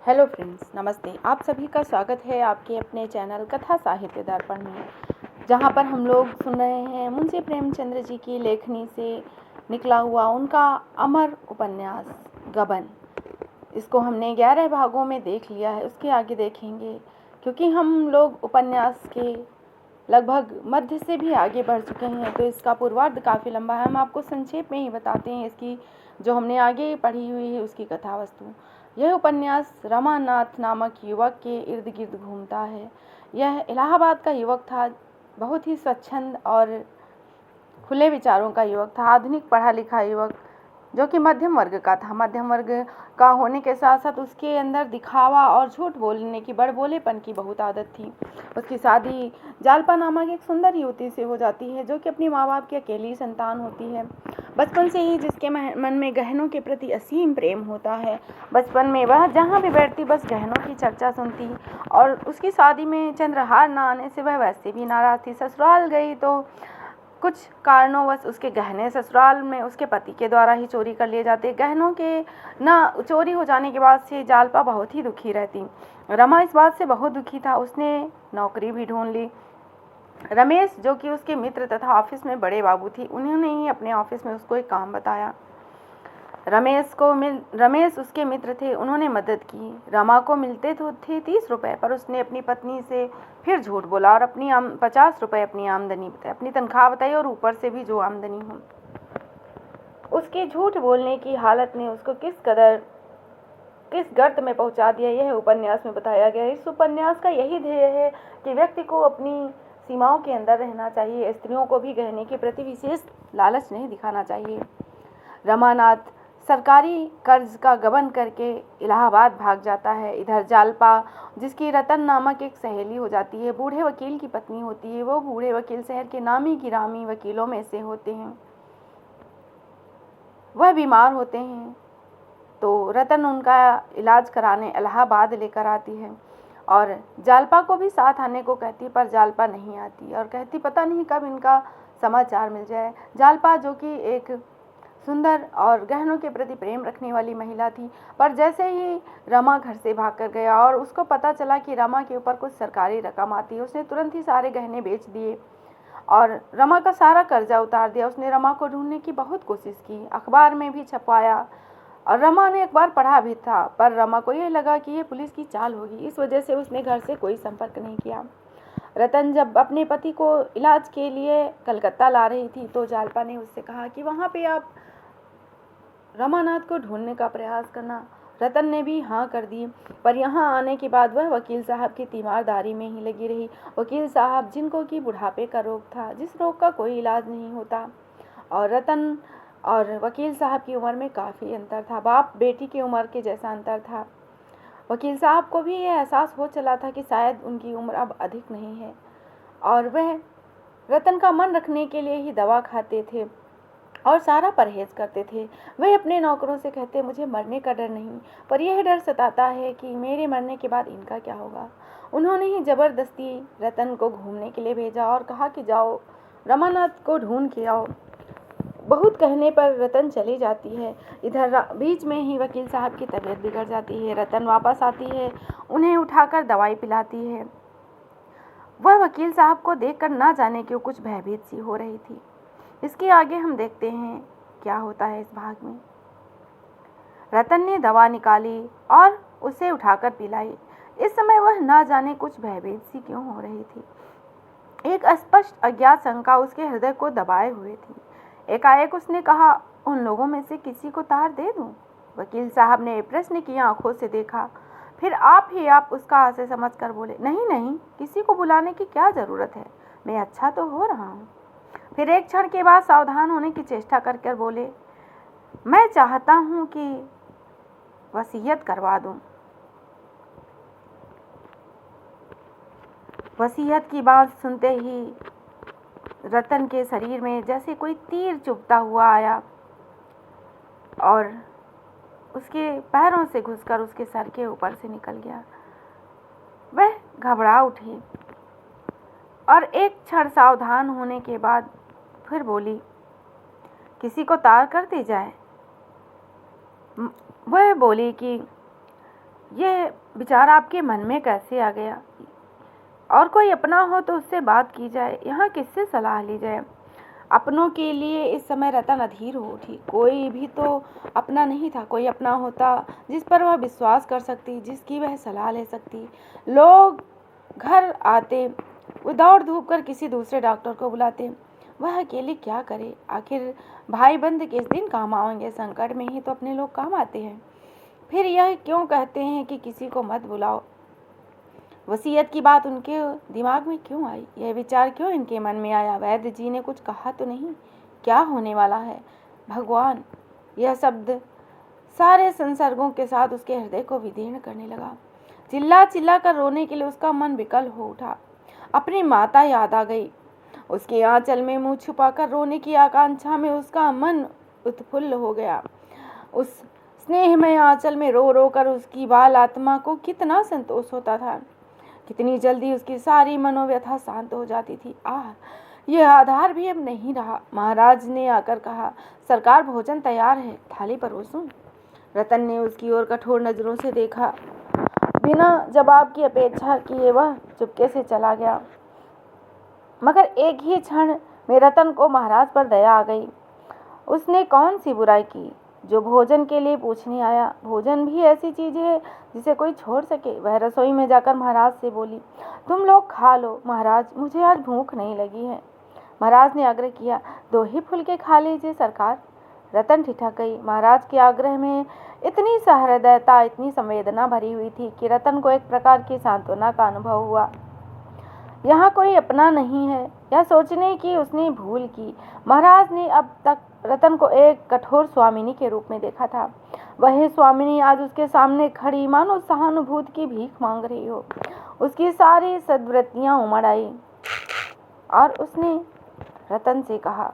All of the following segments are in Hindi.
हेलो फ्रेंड्स, नमस्ते। आप सभी का स्वागत है आपके अपने चैनल कथा साहित्य दर्पण में, जहां पर हम लोग सुन रहे हैं मुंशी प्रेमचंद्र जी की लेखनी से निकला हुआ उनका अमर उपन्यास गबन। इसको हमने 11 भागों में देख लिया है, उसके आगे देखेंगे क्योंकि हम लोग उपन्यास के लगभग मध्य से भी आगे बढ़ चुके हैं, तो इसका पूर्वार्ध काफ़ी लंबा है। हम आपको संक्षेप में ही बताते हैं इसकी जो हमने आगे पढ़ी हुई है उसकी कथा वस्तु। यह उपन्यास रमानाथ नामक युवक के इर्द गिर्द घूमता है। यह इलाहाबाद का युवक था, बहुत ही स्वच्छंद और खुले विचारों का युवक था, आधुनिक पढ़ा लिखा युवक जो कि मध्यम वर्ग का था। मध्यम वर्ग का होने के साथ साथ उसके अंदर दिखावा और झूठ बोलने की, बड़बोलेपन की बहुत आदत थी। उसकी शादी जालपा नामक एक सुंदर युवती से हो जाती है जो कि अपने माँ बाप की अकेली संतान होती है। बचपन से ही जिसके मन में गहनों के प्रति असीम प्रेम होता है। बचपन में वह जहाँ भी बैठती बस गहनों की चर्चा सुनती, और उसकी शादी में चंद्रहार न आने से वह वैसे भी नाराज़ थी। ससुराल गई तो कुछ कारणोंवश उसके गहने ससुराल में उसके पति के द्वारा ही चोरी कर लिए जाते। गहनों के न चोरी हो जाने के बाद से जालपा बहुत ही दुखी रहती। रमा इस बात से बहुत दुखी था। उसने नौकरी भी ढूंढ ली। रमेश जो कि उसके मित्र तथा ऑफिस में बड़े बाबू थी, उन्होंने ही अपने ऑफिस में उसको एक काम बताया। रमेश उसके मित्र थे, उन्होंने मदद की। रमा को मिलते तो थे 30 रुपये, पर उसने अपनी पत्नी से फिर झूठ बोला और अपनी 50 रुपये अपनी आमदनी बताई, अपनी तनख्वाह बताई और ऊपर से भी जो आमदनी हो। उसके झूठ बोलने की हालत ने उसको किस गर्त में पहुंचा दिया, यह उपन्यास में बताया गया है। इस उपन्यास का यही ध्येय है कि व्यक्ति को अपनी सीमाओं के अंदर रहना चाहिए। स्त्रियों को भी गहने के प्रति विशेष लालच नहीं दिखाना चाहिए। रमानाथ सरकारी कर्ज का गबन करके इलाहाबाद भाग जाता है। इधर जालपा, जिसकी रतन नामक एक सहेली हो जाती है, बूढ़े वकील की पत्नी होती है। वो बूढ़े वकील शहर के नामी गिरामी वकीलों में से होते हैं। वह बीमार होते हैं तो रतन उनका इलाज कराने इलाहाबाद लेकर आती है और जालपा को भी साथ आने को कहती, पर जालपा नहीं आती और कहती पता नहीं कब इनका समाचार मिल जाए। जालपा जो कि एक सुंदर और गहनों के प्रति प्रेम रखने वाली महिला थी, पर जैसे ही रमा घर से भागकर गया और उसको पता चला कि रमा के ऊपर कुछ सरकारी रकम आती है, उसने तुरंत ही सारे गहने बेच दिए और रमा का सारा कर्जा उतार दिया। उसने रमा को ढूंढने की बहुत कोशिश की, अखबार में भी छपवाया और रमा ने एक बार पढ़ा भी था, पर रमा को ये लगा कि ये पुलिस की चाल होगी, इस वजह से उसने घर से कोई संपर्क नहीं किया। रतन जब अपने पति को इलाज के लिए कलकत्ता ला रही थी तो जालपा ने उससे कहा कि वहाँ पे आप रमानाथ को ढूंढने का प्रयास करना। रतन ने भी हाँ कर दी, पर यहाँ आने के बाद वह वकील साहब की तीमारदारी में ही लगी रही। वकील साहब जिनको कि बुढ़ापे का रोग था, जिस रोग का कोई इलाज नहीं होता, और रतन और वकील साहब की उम्र में काफ़ी अंतर था, बाप बेटी की उम्र के जैसा अंतर था। वकील साहब को भी यह एहसास हो चला था कि शायद उनकी उम्र अब अधिक नहीं है, और वह रतन का मन रखने के लिए ही दवा खाते थे और सारा परहेज करते थे। वे अपने नौकरों से कहते मुझे मरने का डर नहीं, पर यह डर सताता है कि मेरे मरने के बाद इनका क्या होगा। उन्होंने ही जबरदस्ती रतन को घूमने के लिए भेजा और कहा कि जाओ रमानाथ को ढूंढ के आओ। बहुत कहने पर रतन चली जाती है। इधर बीच में ही वकील साहब की तबीयत बिगड़ जाती है। रतन वापस आती है, उन्हें उठाकर दवाई पिलाती है। वह वकील साहब को देखकर ना जाने क्यों कुछ भयभीत सी हो रही थी। इसके आगे हम देखते हैं क्या होता है इस भाग में। रतन ने दवा निकाली और उसे उठाकर पिलाई। इस समय वह ना जाने कुछ भयभीत सी क्यों हो रही थी। एक अस्पष्ट अज्ञात शंका उसके हृदय को दबाए हुए थी। एकाएक उसने कहा, उन लोगों में से किसी को तार दे दूं? वकील साहब ने प्रश्न की आंखों से देखा, फिर आप उसका आशय समझ कर बोले, नहीं नहीं, किसी को बुलाने की क्या जरूरत है, मैं अच्छा तो हो रहा हूँ। फिर एक क्षण के बाद सावधान होने की चेष्टा कर कर बोले, मैं चाहता हूँ कि वसीयत करवा दूं। वसीयत की बात सुनते ही रतन के शरीर में जैसे कोई तीर चुभता हुआ आया और उसके पैरों से घुसकर उसके सर के ऊपर से निकल गया। वह घबरा उठी और एक क्षण सावधान होने के बाद फिर बोली, किसी को तार कर दी जाए? वह बोली कि यह विचार आपके मन में कैसे आ गया? और कोई अपना हो तो उससे बात की जाए, यहाँ किससे सलाह ली जाए? अपनों के लिए इस समय रतन अधीर हो उठी। कोई भी तो अपना नहीं था। कोई अपना होता जिस पर वह विश्वास कर सकती, जिसकी वह सलाह ले सकती। लोग घर आते, वो दौड़ धूप कर किसी दूसरे डॉक्टर को बुलाते। वह अकेले क्या करे? आखिर भाई बंद किस दिन काम आएंगे? संकट में ही तो अपने लोग काम आते हैं। फिर यह क्यों कहते हैं कि किसी को मत बुलाओ? वसीयत की बात उनके दिमाग में क्यों आई? यह विचार क्यों इनके मन में आया? वैद्य जी ने कुछ कहा तो नहीं? क्या होने वाला है? भगवान! यह शब्द सारे संसर्गों के साथ उसके हृदय को विदीर्ण करने लगा। चिल्ला चिल्ला कर रोने के लिए उसका मन विकल हो उठा। अपनी माता याद आ गई। उसके आंचल में मुंह छुपाकर रोने की आकांक्षा में उसका मन उत्फुल्ल हो गया। उस स्नेहमय आंचल में रो रो कर उसकी बाल आत्मा को कितना संतोष होता था। कितनी जल्दी उसकी सारी मनोव्यथा शांत हो जाती थी। यह आधार भी अब नहीं रहा। महाराज ने आकर कहा, सरकार भोजन तैयार है, थाली परोसूं? रतन ने उसकी ओर कठोर नजरों से देखा। बिना जवाब की अपेक्षा किए वह चुपके से चला गया। मगर एक ही क्षण में रतन को महाराज पर दया आ गई। उसने कौन सी बुराई की जो भोजन के लिए पूछने आया? भोजन भी ऐसी चीज है जिसे कोई छोड़ सके? वह रसोई में जाकर महाराज से बोली, तुम लोग खा लो महाराज, मुझे आज भूख नहीं लगी है। महाराज ने आग्रह किया, 2 ही फुलके खा लीजिए सरकार। रतन ठिठक गई। महाराज के आग्रह में इतनी सहृदयता, इतनी संवेदना भरी हुई थी कि रतन को एक प्रकार की सांत्वना का अनुभव हुआ। यहाँ कोई अपना नहीं है, यह सोचने की उसने भूल की। महाराज ने अब तक रतन को एक कठोर स्वामिनी के रूप में देखा था। वही स्वामिनी आज उसके सामने खड़ी मानो सहानुभूति की भीख मांग रही हो। उसकी सारी सद्वृत्तियां उमड़ आई और उसने रतन से कहा,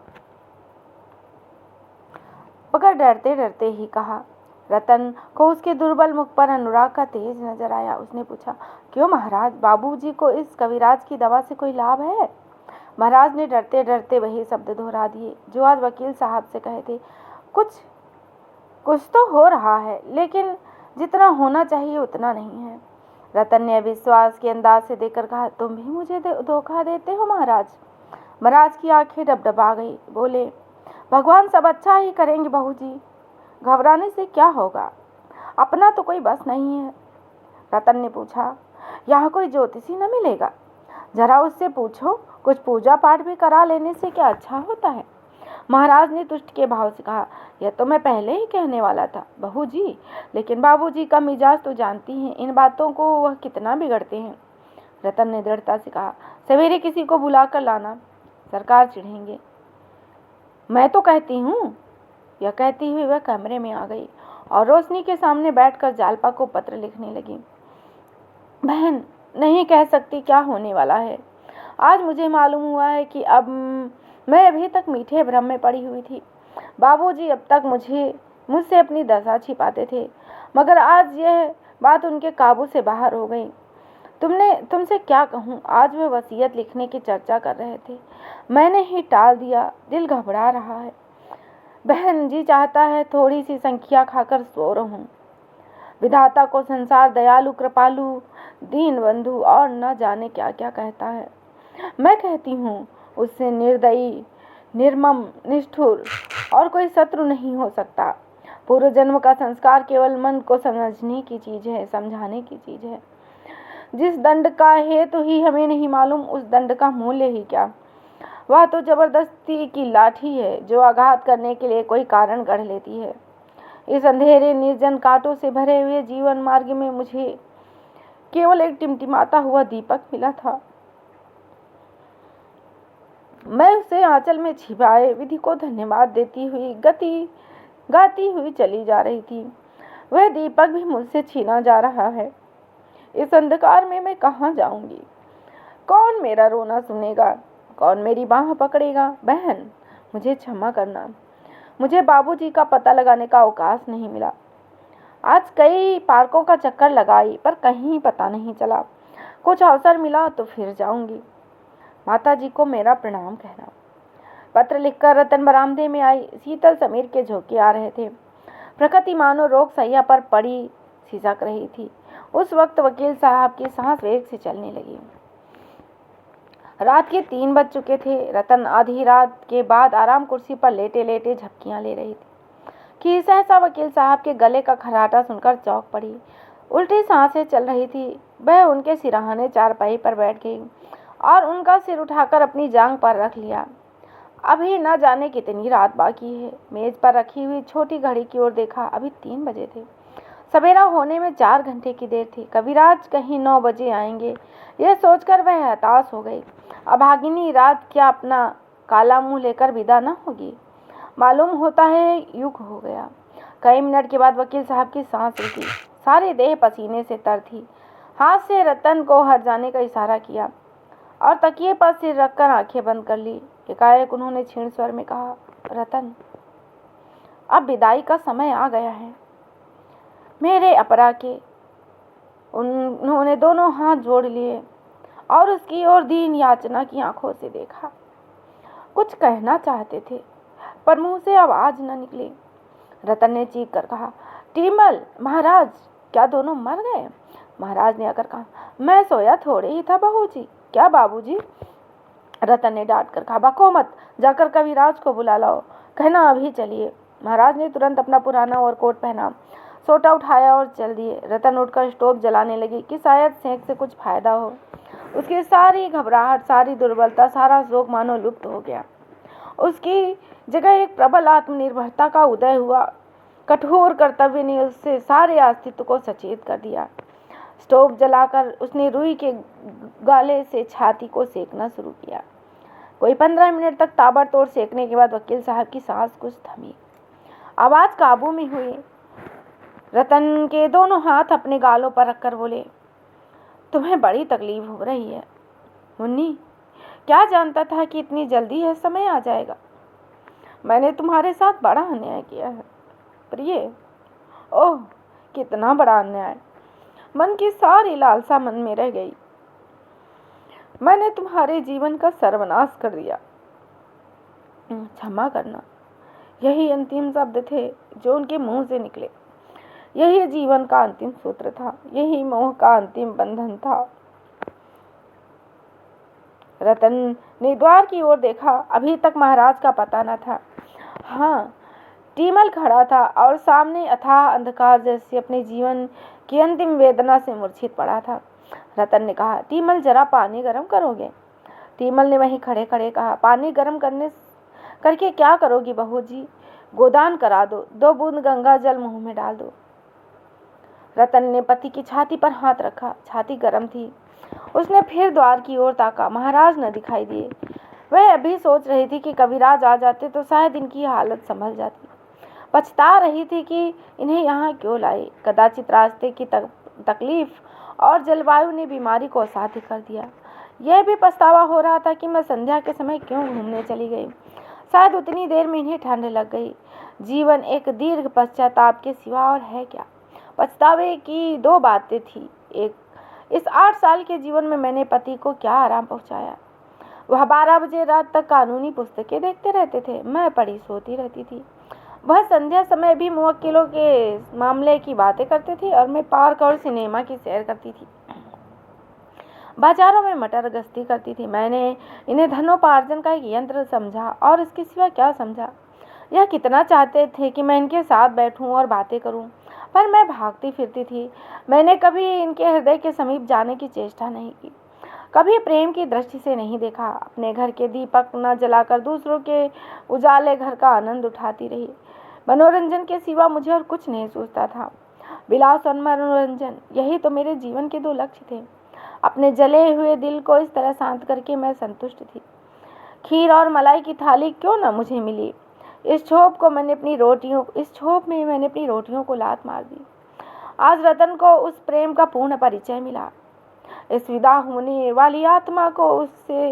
मगर डरते डरते ही कहा। रतन को उसके दुर्बल मुख पर अनुराग का तेज नजर आया। उसने पूछा, क्यों महाराज, बाबूजी को इस कविराज की दवा से कोई लाभ है? महाराज ने डरते डरते वही शब्द दोहरा दिए जो आज वकील साहब से कहे थे, कुछ तो हो रहा है, लेकिन जितना होना चाहिए उतना नहीं है। रतन ने अविश्वास के अंदाज से देखकर कहा, तुम भी मुझे धोखा देते हो महाराज? महाराज की आंखें डबडबा गई। बोले, भगवान सब अच्छा ही करेंगे बहू जी, घबराने से क्या होगा, अपना तो कोई बस नहीं है। रतन ने पूछा, यहाँ कोई ज्योतिषी न मिलेगा? जरा उससे पूछो, कुछ पूजा पाठ भी करा लेने से क्या अच्छा होता है? महाराज ने तुष्ट के भाव से कहा, यह तो मैं पहले ही कहने वाला था बहू जी, लेकिन बाबूजी का मिजाज तो जानती हैं, इन बातों को वह कितना बिगड़ते हैं। रतन ने दृढ़ता से कहा, सवेरे किसी को बुला कर लाना, सरकार चिढ़ेंगे। मैं तो कहती हूँ। यह कहती हुई वह कमरे में आ गई और रोशनी के सामने बैठकर जालपा को पत्र लिखने लगी। बहन, नहीं कह सकती क्या होने वाला है। आज मुझे मालूम हुआ है कि अब मैं अभी तक मीठे भ्रम में पड़ी हुई थी। बाबूजी अब तक मुझसे अपनी दशा छिपाते थे, मगर आज यह बात उनके काबू से बाहर हो गई। तुमसे क्या कहूँ, आज वे वसीयत लिखने की चर्चा कर रहे थे, मैंने ही टाल दिया। दिल घबरा रहा है बहन, जी चाहता है थोड़ी सी संख्या खाकर सो रहूं। विधाता को संसार दयालु, कृपालु, दीन बंधु और न जाने क्या क्या कहता है। मैं कहती हूँ, उससे निर्दयी, निर्मम, निष्ठुर और कोई शत्रु नहीं हो सकता। पूर्व जन्म का संस्कार केवल मन को समझने की चीज है, समझाने की चीज है। जिस दंड का हेतु ही हमें नहीं मालूम, उस दंड का मूल्य ही क्या? वह तो जबरदस्ती की लाठी है जो आघात करने के लिए कोई कारण गढ़ लेती है। इस अंधेरे निर्जन कांटों से भरे हुए जीवन मार्ग में मुझे केवल एक टिमटिमाता हुआ दीपक मिला था। मैं उसे आंचल में छिपाए विधि को धन्यवाद देती हुई गाती हुई चली जा रही थी। वह दीपक भी मुझसे छीना जा रहा है। इस अंधकार में मैं कहाँ जाऊंगी? कौन मेरा रोना सुनेगा? कौन मेरी बाह पकड़ेगा? बहन, मुझे क्षमा करना, मुझे बाबूजी का पता लगाने का अवकाश नहीं मिला। आज कई पार्कों का चक्कर लगाई पर कहीं पता नहीं चला। कुछ अवसर मिला तो फिर जाऊंगी। माताजी को मेरा प्रणाम कहना। पत्र लिखकर रतन बरामदे में आई। शीतल समीर के झोंके आ रहे थे। प्रकृति मानो रोग सैया पर पड़ी सिसक रही थी। उस वक्त वकील साहब की सांस वेग से चलने लगी। रात के 3 बज चुके थे। रतन आधी रात के बाद आराम कुर्सी पर लेटे लेटे झपकियां ले रही थी कि सहसा वकील साहब के गले का खर्राटा सुनकर चौंक पड़ी। उल्टी सांसें चल रही थी। वह उनके सिरहाने चारपाई पर बैठ गई और उनका सिर उठाकर अपनी जांघ पर रख लिया। अभी न जाने कितनी रात बाकी है। मेज पर रखी हुई छोटी घड़ी की ओर देखा। अभी 3 बजे थे। सवेरा होने में 4 घंटे की देर थी। कविराज कहीं 9 बजे आएंगे, यह सोचकर वह हताश हो गई। अभागिनी रात क्या अपना काला मुंह लेकर विदा न होगी? मालूम होता है युग हो गया। कई मिनट के बाद वकील साहब की सांस रुकी। सारी देह पसीने से तर थी। हाथ से रतन को हट जाने का इशारा किया और तकिए पर सिर रखकर आंखें बंद कर ली। एकाएक उन्होंने क्षीण स्वर में कहा, रतन, अब विदाई का समय आ गया है। मेरे अपरा के। उन्होंने दोनों हाथ जोड़ लिए और उसकी ओर दीन याचना की आंखों से देखा। कुछ कहना चाहते थे पर मुंह से आवाज न निकली। रतन ने चीख कर कहा, टीमल, महाराज, क्या दोनों मर गए? महाराज ने आकर कहा, मैं सोया थोड़े ही था बहू जी। क्या बाबूजी? रतन ने डांट कर कहा, बको मत, जाकर कविराज को बुला लाओ, कहना अभी चलिए। महाराज ने तुरंत अपना पुराना ओवरकोट पहना, सोटा उठाया और चल दिए। रतन उठकर स्टोव जलाने लगी कि शायद सेंक से कुछ फायदा हो। उसकी सारी घबराहट, सारी दुर्बलता, सारा शोक मानो लुप्त हो गया। उसकी जगह एक प्रबल आत्मनिर्भरता का उदय हुआ। कठोर कर्तव्य ने उससे सारे अस्तित्व को सचेत कर दिया। स्टोव जलाकर उसने रुई के गाले से छाती को सेकना शुरू किया। कोई 15 मिनट तक ताबड़तोड़ सेकने के बाद वकील साहब की सांस कुछ थमी। आवाज काबू में हुई। रतन के दोनों हाथ अपने गालों पर रखकर बोले, तुम्हें बड़ी तकलीफ हो रही है मुन्नी। क्या जानता था कि इतनी जल्दी यह समय आ जाएगा। मैंने तुम्हारे साथ बड़ा अन्याय किया है प्रिय। ओह, कितना बड़ा अन्याय। मन की सारी लालसा मन में रह गई। मैंने तुम्हारे जीवन का सर्वनाश कर दिया। क्षमा करना, यही अंतिम शब्द थे जो उनके मुंह से निकले। यही जीवन का अंतिम सूत्र था। यही मोह का अंतिम बंधन था। रतन ने द्वार की ओर देखा। अभी तक महाराज का पता न था। हाँ, टीमल खड़ा था और सामने अथाह अंधकार जैसे अपने जीवन की अंतिम वेदना से मूर्छित पड़ा था। रतन ने कहा, टीमल, जरा पानी गर्म करोगे? टीमल ने वहीं खड़े खड़े कहा, पानी गर्म करके क्या करोगी बहू जी? गोदान करा दो, 2 बूंद गंगा जल मुंह में डाल दो। रतन ने पति की छाती पर हाथ रखा। छाती गर्म थी। उसने फिर द्वार की ओर ताका। महाराज न दिखाई दिए। वह अभी सोच रही थी कि कविराज आ जाते तो शायद इनकी हालत संभल जाती। पछता रही थी कि इन्हें यहाँ क्यों लाई। कदाचित रास्ते की तकलीफ और जलवायु ने बीमारी को असाध्य कर दिया। यह भी पछतावा हो रहा था कि मैं संध्या के समय क्यों घूमने चली गई। शायद उतनी देर में इन्हें ठंड लग गई। जीवन एक दीर्घ पश्चाताप के सिवा और है क्या? पछतावे की 2 बातें थी। एक, इस 8 साल के जीवन में मैंने पति को क्या आराम पहुंचाया। वह 12 बजे रात तक कानूनी पुस्तकें देखते रहते थे। मैं पड़ी सोती रहती थी। वह संध्या समय भी मुवक्किलों के मामले की बातें करते थे और मैं पार्क और सिनेमा की सैर करती थी। बाजारों में मटर गश्ती करती थी। मैंने इन्हें धनोपार्जन का एक यंत्र समझा और इसके सिवा क्या समझा। यह कितना चाहते थे कि मैं इनके साथ बैठूं और बातें करूं, पर मैं भागती फिरती थी। मैंने कभी इनके हृदय के समीप जाने की चेष्टा नहीं की, कभी प्रेम की दृष्टि से नहीं देखा। अपने घर के दीपक न जलाकर दूसरों के उजाले घर का आनंद उठाती रही। मनोरंजन के सिवा मुझे और कुछ नहीं सूझता था। विलास और मनोरंजन, यही तो मेरे जीवन के 2 लक्ष्य थे। अपने जले हुए दिल को इस तरह शांत करके मैं संतुष्ट थी। खीर और मलाई की थाली क्यों न मुझे मिली। इस छोप में मैंने अपनी रोटियों को लात मार दी। आज रतन को उस प्रेम का पूर्ण परिचय मिला। इस विदा होने वाली आत्मा को उससे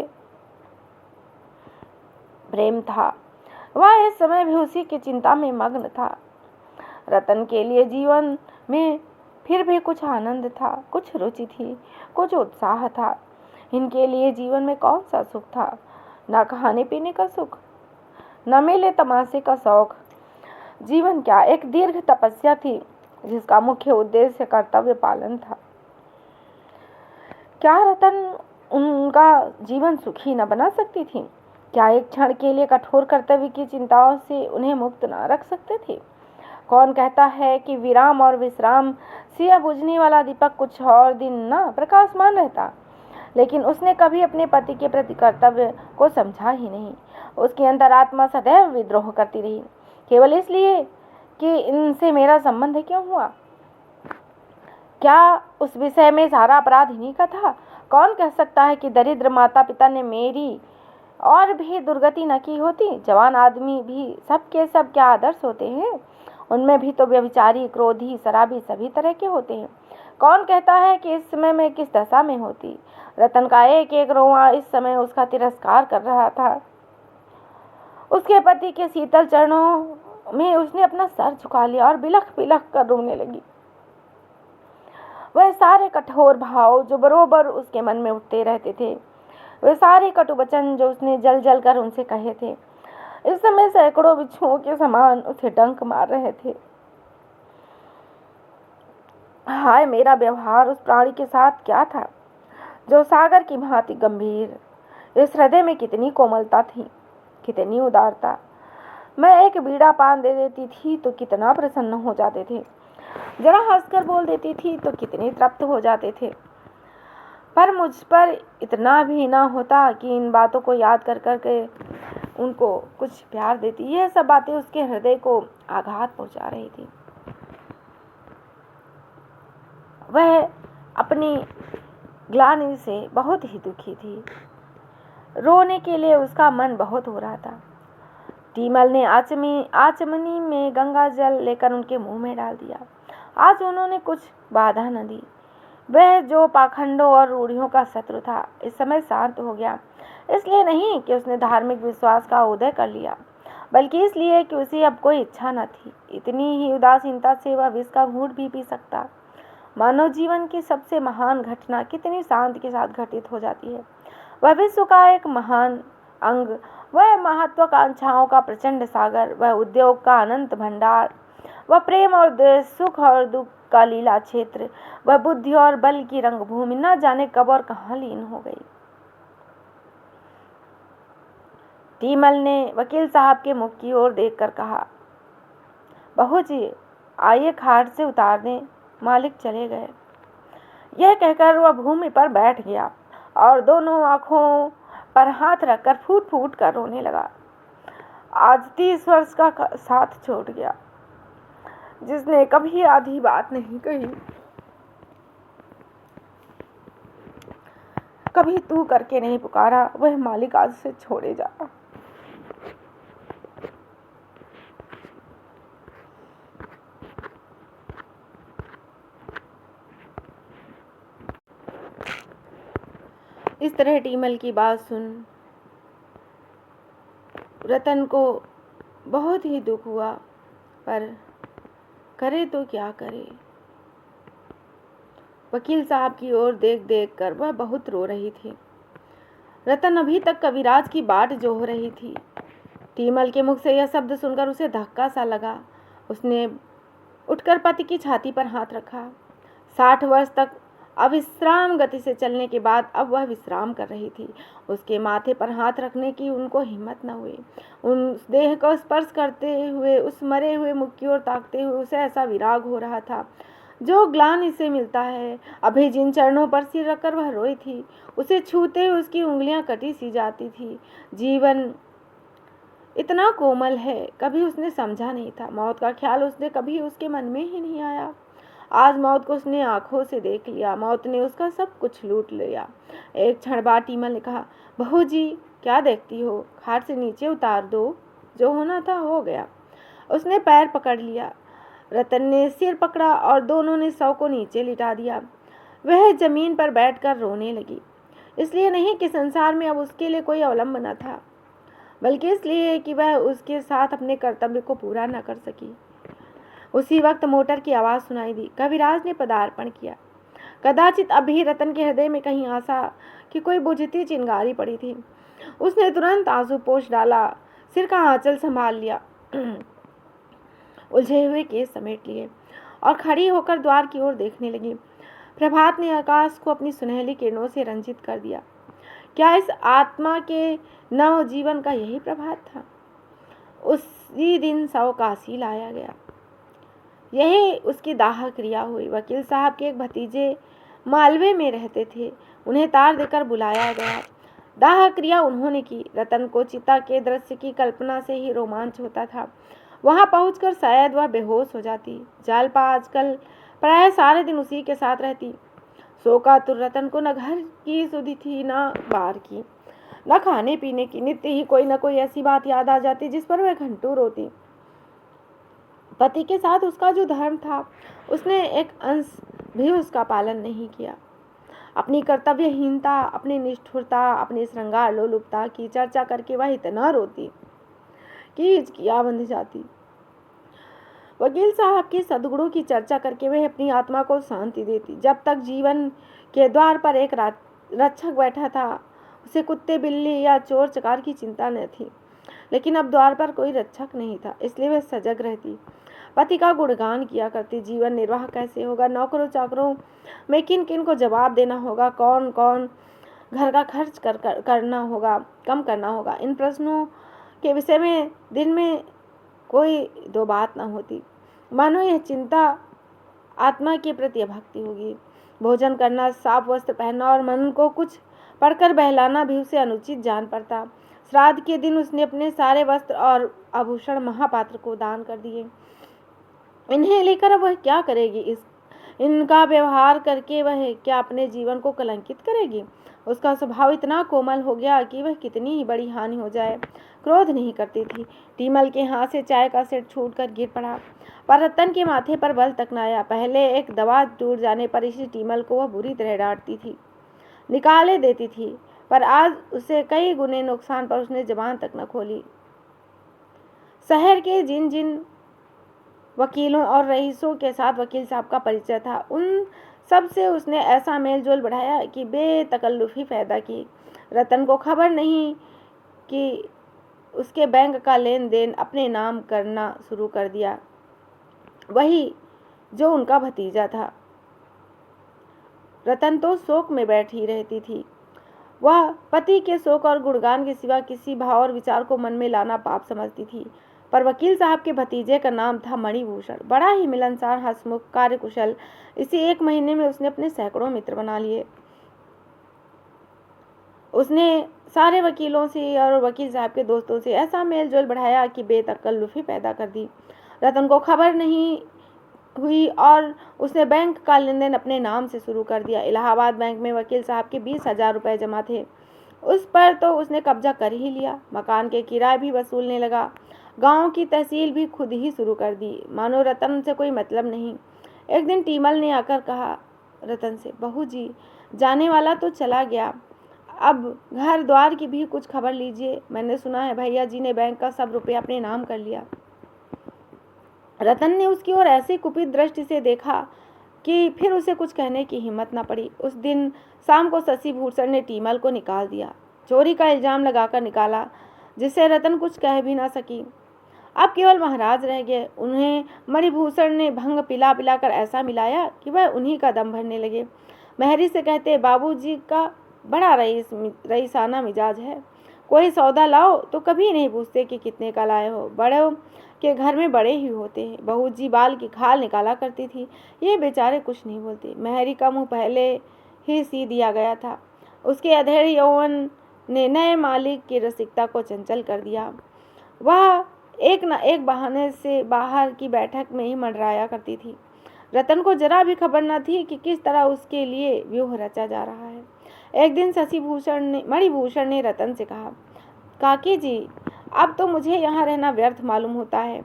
प्रेम था। वह इस समय भी उसी की चिंता में मग्न था। रतन के लिए जीवन में फिर भी कुछ आनंद था, कुछ रुचि थी, कुछ उत्साह था। इनके लिए जीवन में कौन सा सुख था? न खाने पीने का सुख, न मेले तमाशे का शौक। जीवन क्या एक दीर्घ तपस्या थी जिसका मुख्य उद्देश्य कर्तव्य पालन था। क्या रतन उनका जीवन सुखी न बना सकती थी? क्या एक क्षण के लिए कठोर कर्तव्य की चिंताओं से उन्हें मुक्त न रख सकते थे? कौन कहता है कि विराम और विश्राम सिया बुझने वाला दीपक कुछ और दिन न प्रकाशमान रहता? लेकिन उसने कभी अपने पति के प्रति कर्तव्य को समझा ही नहीं। उसकी अंतरात्मा सदैव विद्रोह करती रही, केवल इसलिए कि इनसे मेरा संबंध क्यों हुआ। क्या उस विषय में सारा अपराध इन्हीं का था? कौन कह सकता है कि दरिद्र माता पिता ने मेरी और भी दुर्गति न की होती? जवान आदमी भी सब के सब क्या आदर्श होते हैं? उनमें भी तो व्यभिचारी, क्रोधी, शराबी सभी तरह के होते हैं। कौन कहता है कि इस समय मैं किस दशा में होती? रतन का एक एक रोआ इस समय उसका तिरस्कार कर रहा था। उसके पति के शीतल चरणों में उसने अपना सर झुका लिया और बिलख बिलख कर रोने लगी। वह सारे कठोर भाव जो बरोबर उसके मन में उठते रहते थे, वे सारे कटु वचन जो उसने जल जल कर उनसे कहे थे, इस समय सैकड़ों बिच्छुओं के समान उसे डंक मार रहे थे। हाय, मेरा व्यवहार उस प्राणी के साथ क्या था जो सागर की भांति गंभीर। इस हृदय में कितनी कोमलता थी, कितनी उदारता। मैं एक बीड़ा पान दे देती थी तो कितना प्रसन्न हो जाते थे, जरा हंसकर बोल देती थी तो कितने तृप्त हो जाते थे। पर मुझ पर इतना भी ना होता कि इन बातों को याद कर करके उनको कुछ प्यार देती। यह सब बातें उसके हृदय को आघात पहुंचा रही थी। वह अपनी ग्लानि से बहुत ही दुखी थी। रोने के लिए उसका मन बहुत हो रहा था। टीमल ने आचमनी में गंगा जल लेकर उनके मुंह में डाल दिया। आज उन्होंने कुछ बाधा न दी। वह जो पाखंडों और रूढ़ियों का शत्रु था, इस समय शांत हो गया। इसलिए नहीं कि उसने धार्मिक विश्वास का उदय कर लिया, बल्कि इसलिए कि उसे अब कोई इच्छा न थी। इतनी ही उदासीनता से वह विष का घूंट भी पी सकता। मानव जीवन की सबसे महान घटना कितनी शांति के साथ घटित हो जाती है। वह विश्व का एक महान अंग, वह महत्वाकांक्षाओं का प्रचंड सागर, वह उद्योग का अनंत भंडार, वह प्रेम और द्वेष, सुख और दुख का लीला क्षेत्र, वह बुद्धि और बल की रंगभूमि न जाने कब और कहां लीन हो गई। टीमल ने वकील साहब के मुख की ओर देखकर कहा, बहू जी, आइए खाट से उतार दें। मालिक चले गए। यह कहकर वह भूमि पर बैठ गया और दोनों आंखों पर हाथ रखकर फूट फूट कर रोने लगा। आज 30 वर्ष का साथ छोड़ गया, जिसने कभी आधी बात नहीं कही, कभी तू करके नहीं पुकारा, वह मालिक आज से छोड़े जा। इस तरह टीमल की बात सुन रतन को बहुत ही दुख हुआ, पर करे तो क्या करे। वकील साहब की ओर देख देख कर वह बहुत रो रही थी। रतन अभी तक कविराज की बाट जोह रही थी। टीमल के मुख से यह शब्द सुनकर उसे धक्का सा लगा। उसने उठकर पति की छाती पर हाथ रखा। 60 वर्ष तक अविश्राम गति से चलने के बाद अब वह विश्राम कर रही थी। उसके माथे पर हाथ रखने की उनको हिम्मत न हुई। उस देह को स्पर्श करते हुए, उस मरे हुए मुख की ओर ताकते हुए उसे ऐसा विराग हो रहा था जो ग्लानि से मिलता है। अभी जिन चरणों पर सिर रखकर वह रोई थी, उसे छूते हुए उसकी उंगलियां कटी सी जाती थी। जीवन इतना कोमल है, कभी उसने समझा नहीं था। मौत का ख्याल उसने कभी उसके मन में ही नहीं आया। आज मौत को उसने आंखों से देख लिया। मौत ने उसका सब कुछ लूट लिया। एक क्षण बाद टीमल ने कहा, बहू जी, क्या देखती हो? खाट से नीचे उतार दो, जो होना था हो गया। उसने पैर पकड़ लिया। रतन ने सिर पकड़ा और दोनों ने शव को नीचे लिटा दिया। वह जमीन पर बैठकर रोने लगी। इसलिए नहीं कि संसार में अब उसके लिए कोई अवलंबन न था, बल्कि इसलिए कि वह उसके साथ अपने कर्तव्य को पूरा न कर सकी। उसी वक्त मोटर की आवाज़ सुनाई दी। कविराज ने पदार्पण किया। कदाचित अभी रतन के हृदय में कहीं आशा कि कोई बुझती चिंगारी पड़ी थी। उसने तुरंत आंसू पोंछ डाला, सिर का आंचल संभाल लिया, उलझे हुए केस समेट लिए और खड़ी होकर द्वार की ओर देखने लगी। प्रभात ने आकाश को अपनी सुनहली किरणों से रंजित कर दिया। क्या इस आत्मा के नव जीवन का यही प्रभात था? उसी दिन शव काशी लाया गया। यही उसकी दाह क्रिया हुई। वकील साहब के एक भतीजे मालवे में रहते थे, उन्हें तार देकर बुलाया गया। दाह क्रिया उन्होंने की। रतन को चिता के दृश्य की कल्पना से ही रोमांच होता था। वहां पहुंचकर शायद वह बेहोश हो जाती। जालपा आजकल प्राय सारे दिन उसी के साथ रहती। शोकातुर रतन को न घर की सुधि थी, न बाहर की, न खाने पीने की। नित्य ही कोई न कोई ऐसी बात याद आ जाती जिस पर वह घंटों रोती। पति के साथ उसका जो धर्म था, उसने एक अंश भी उसका पालन नहीं किया। अपनी कर्तव्यहीनता, अपनी निष्ठुरता, अपनी श्रृंगार लोलुपता की चर्चा करके वह इतना रोती कि हिचकियां बंध जाती। वकील साहब के सद्गुणों की चर्चा करके वह अपनी आत्मा को शांति देती। जब तक जीवन के द्वार पर एक रक्षक बैठा था, उसे कुत्ते बिल्ली या चोर चकार की चिंता न थी। लेकिन अब द्वार पर कोई रक्षक नहीं था, इसलिए वह सजग रहती। पति का गुणगान किया करती। जीवन निर्वाह कैसे होगा, नौकरों चाकरों में किन किन को जवाब देना होगा, कौन कौन घर का खर्च करना होगा, कम करना होगा, इन प्रश्नों के विषय में दिन में कोई दो बात न होती। मानो यह चिंता आत्मा के प्रति अभक्ति होगी। भोजन करना, साफ वस्त्र पहनना और मन को कुछ पढ़कर बहलाना भी उसे अनुचित जान पड़ता। श्राद्ध के दिन उसने अपने सारे वस्त्र और आभूषण महापात्र को दान कर दिए। इन्हें लेकर अब वह क्या करेगी? इनका व्यवहार करके वह क्या अपने जीवन को कलंकित करेगी? उसका स्वभाव इतना कोमल हो गया कि वह कितनी ही बड़ी हानि हो जाए क्रोध नहीं करती थी। टीमल के हाथ से चाय का सेट छूटकर गिर पड़ा, पर रतन के माथे पर बल तक न आया। पहले एक दवा टूट जाने पर इसी टीमल को वह बुरी तरह डांटती थी, निकाले देती थी, पर आज उसे कई गुने नुकसान पर उसने जबान तक न खोली। शहर के जिन जिन वकीलों और रईसों के साथ वकील साहब का परिचय था, उन सब से उसने ऐसा मेलजोल बढ़ाया कि बेतकल्लुफी पैदा की। रतन को खबर नहीं कि उसके बैंक का लेन देन अपने नाम करना शुरू कर दिया, वही जो उनका भतीजा था। रतन तो शोक में बैठी रहती थी। वह पति के शोक और गुणगान के सिवा किसी भाव और विचार को मन में लाना पाप समझती थी। पर वकील साहब के भतीजे का नाम था मणिभूषण। बड़ा ही मिलनसार, हंसमुख, कार्यकुशल। इसी एक महीने में उसने अपने सैकड़ों मित्र बना लिए। उसने सारे वकीलों से और वकील साहब के दोस्तों से ऐसा मेलजोल बढ़ाया कि बेतकल्लुफी पैदा कर दी। रतन को खबर नहीं हुई और उसने बैंक का लेन देन अपने नाम से शुरू कर दिया। इलाहाबाद बैंक में वकील साहब के 20,000 रुपये जमा थे, उस पर तो उसने कब्जा कर ही लिया। मकान के किराए भी वसूलने लगा। गांव की तहसील भी खुद ही शुरू कर दी, मानो रतन से कोई मतलब नहीं। एक दिन टीमल ने आकर कहा रतन से, बहू जी, जाने वाला तो चला गया, अब घर द्वार की भी कुछ खबर लीजिए। मैंने सुना है भैया जी ने बैंक का सब रुपया अपने नाम कर लिया। रतन ने उसकी ओर ऐसी कुपित दृष्टि से देखा कि फिर उसे कुछ कहने की हिम्मत न पड़ी। उस दिन शाम को शशि भूषण ने टीमल को निकाल दिया, चोरी का इल्जाम लगाकर निकाला, जिससे रतन कुछ कह भी ना सकी। अब केवल महाराज रह गए। उन्हें मणिभूषण ने भंग पिला पिलाकर ऐसा मिलाया कि वह उन्हीं का दम भरने लगे। मेहरी से कहते, बाबूजी का बड़ा रईसाना मिजाज है, कोई सौदा लाओ तो कभी नहीं पूछते कि कितने का लाए हो। बड़ों के घर में बड़े ही होते हैं। बहू जी बाल की खाल निकाला करती थी, ये बेचारे कुछ नहीं बोलते। मेहरी का मुंह पहले ही सी दिया गया था। उसके अधेड़ यौवन ने नए मालिक की रसिकता को चंचल कर दिया। वह एक न एक बहाने से बाहर की बैठक में ही मंडराया करती थी। रतन को जरा भी खबर न थी कि किस तरह उसके लिए व्यूह रचा जा रहा है। एक दिन मणिभूषण ने रतन से कहा, काकी जी, अब तो मुझे यहाँ रहना व्यर्थ मालूम होता है।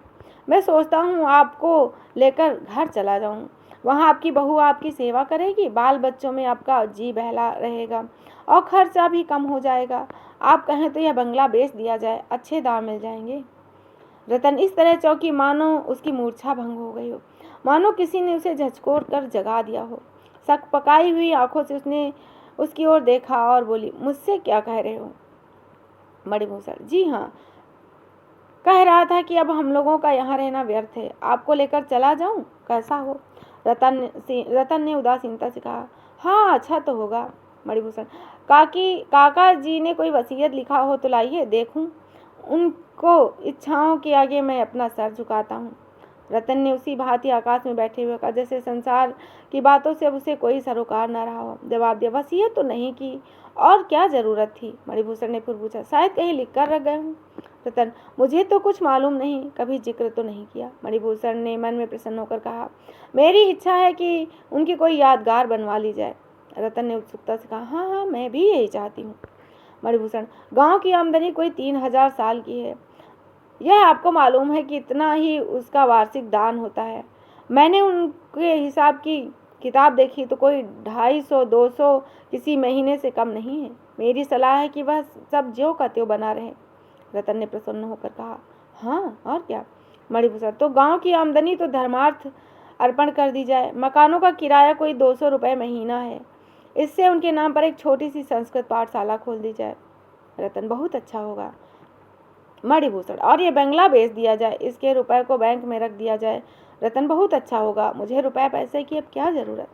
मैं सोचता हूँ आपको लेकर घर चला जाऊँ। वहाँ आपकी बहू आपकी सेवा करेगी, बाल बच्चों में आपका जी बहला रहेगा और खर्चा भी कम हो जाएगा। आप कहें तो यह बंगला बेच दिया जाए, अच्छे दाम मिल जाएंगे। रतन इस तरह चौंकी मानो उसकी मूर्छा भंग हो गई हो, मानो किसी ने उसे झचकोर कर जगा दिया हो। सक पकाई हुई आंखों से उसने उसकी ओर देखा और बोली, मुझसे क्या कह रहे हो? मणिभूषण, जी हाँ, कह रहा था कि अब हम लोगों का यहाँ रहना व्यर्थ है, आपको लेकर चला जाऊं, कैसा हो? रतन ने उदासीनता से कहा। हाँ, अच्छा तो होगा। मणिभूषण, काका जी ने कोई वसीयत लिखा हो तो लाइए देखूं। उनको इच्छाओं के आगे मैं अपना सर झुकाता हूँ। रतन ने उसी भांति आकाश में बैठे हुए कहा, जैसे संसार की बातों से अब उसे कोई सरोकार न रहा हो। जवाब दिया, वसीयत तो नहीं की, और क्या जरूरत थी? मणिभूषण ने फिर पूछा, शायद कहीं लिख कर रख गए हूँ। रतन, मुझे तो कुछ मालूम नहीं, कभी जिक्र तो नहीं किया। मणिभूषण ने मन में प्रसन्न होकर कहा, मेरी इच्छा है कि उनकी कोई यादगार बनवा ली जाए। रतन ने उत्सुकता से कहा, हाँ हाँ, मैं भी यही चाहती हूँ। मणिभूषण, गांव की आमदनी कोई 3000 साल की है। यह आपको मालूम है कि इतना ही उसका वार्षिक दान होता है। मैंने उनके हिसाब की किताब देखी तो कोई 250-200 किसी महीने से कम नहीं है। मेरी सलाह है कि वह सब ज्यों का त्यों बना रहे। रतन ने प्रसन्न होकर कहा, हाँ और क्या? मणिभूषण, तो गांव की आमदनी तो धर्मार्थ अर्पण कर दी जाए। मकानों का किराया कोई 200 रुपये महीना है। इससे उनके नाम पर एक छोटी सी संस्कृत पाठशाला खोल दी जाए। रतन, बहुत अच्छा होगा। मणिभूषण, और ये बंगला बेच दिया जाए, इसके रुपए को बैंक में रख दिया जाए। रतन, बहुत अच्छा होगा। मुझे रुपए पैसे की अब क्या जरूरत?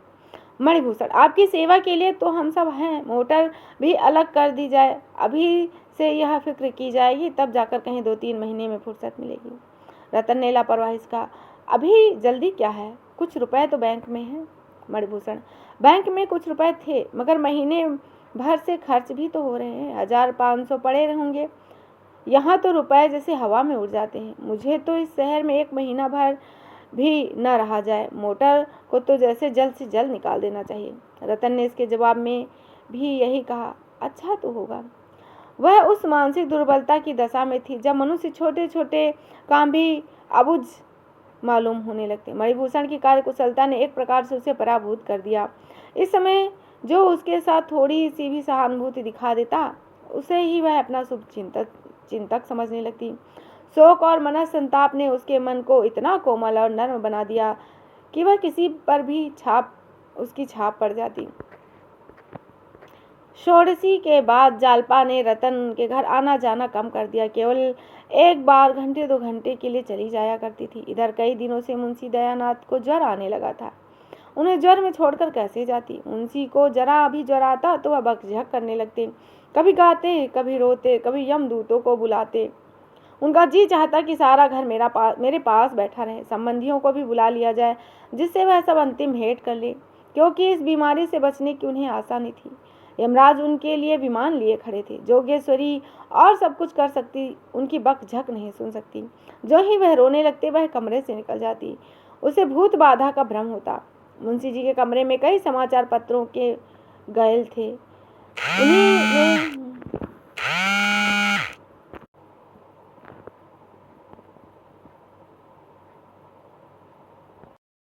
मणिभूषण, आपकी सेवा के लिए तो हम सब हैं। मोटर भी अलग कर दी जाए। अभी से यह फिक्र की जाएगी, तब जाकर कहीं 2-3 महीने में फुर्सत मिलेगी। रतन ने लापरवाही से कहा, अभी जल्दी क्या है, कुछ रुपए तो बैंक में है। मणिभूषण, बैंक में कुछ रुपए थे, मगर महीने भर से खर्च भी तो हो रहे हैं। 1500 पड़े होंगे। यहाँ तो रुपए जैसे हवा में उड़ जाते हैं। मुझे तो इस शहर में एक महीना भर भी न रहा जाए। मोटर को तो जैसे जल्द से जल्द निकाल देना चाहिए। रतन ने इसके जवाब में भी यही कहा, अच्छा तो होगा। वह उस मानसिक दुर्बलता की दशा में थी जब मनुष्य छोटे छोटे काम भी अबुझ मालूम होने लगते। मणिभूषण की कार्यकुशलता ने एक प्रकार से उसे पराभूत कर दिया। इस समय जो उसके साथ थोड़ी सी भी सहानुभूति दिखा देता, उसे ही वह अपना शुभ चिंतक समझने लगती। शोक और मनस संताप ने उसके मन को इतना कोमल और नर्म बना दिया कि वह किसी पर भी उसकी छाप पड़ जाती। षोडशी के बाद जालपा ने रतन के घर आना जाना कम कर दिया। केवल एक बार घंटे 2 घंटे के लिए चली जाया करती थी। इधर कई दिनों से मुंशी दयानाथ को ज्वर आने लगा था। उन्हें ज्वर में छोड़कर कैसे जाती? मुंशी को जरा भी ज्वर आता तो वह बकझक करने लगते। कभी गाते, कभी रोते, कभी यमदूतों को बुलाते। उनका जी चाहता कि सारा घर मेरे पास बैठा रहे। संबंधियों को भी बुला लिया जाए, जिससे वह सब अंतिम भेंट कर ले, क्योंकि इस बीमारी से बचने की उन्हें आशा नहीं थी। यमराज उनके लिए विमान लिए खड़े थे। जोगेश्वरी और सब कुछ कर सकती, उनकी बकझक नहीं सुन सकती। जो ही वह रोने लगते, वह कमरे से निकल जाती। उसे भूत बाधा का भ्रम होता। मुंशी जी के कमरे में कई समाचार पत्रों के गैल थे। उन्हीं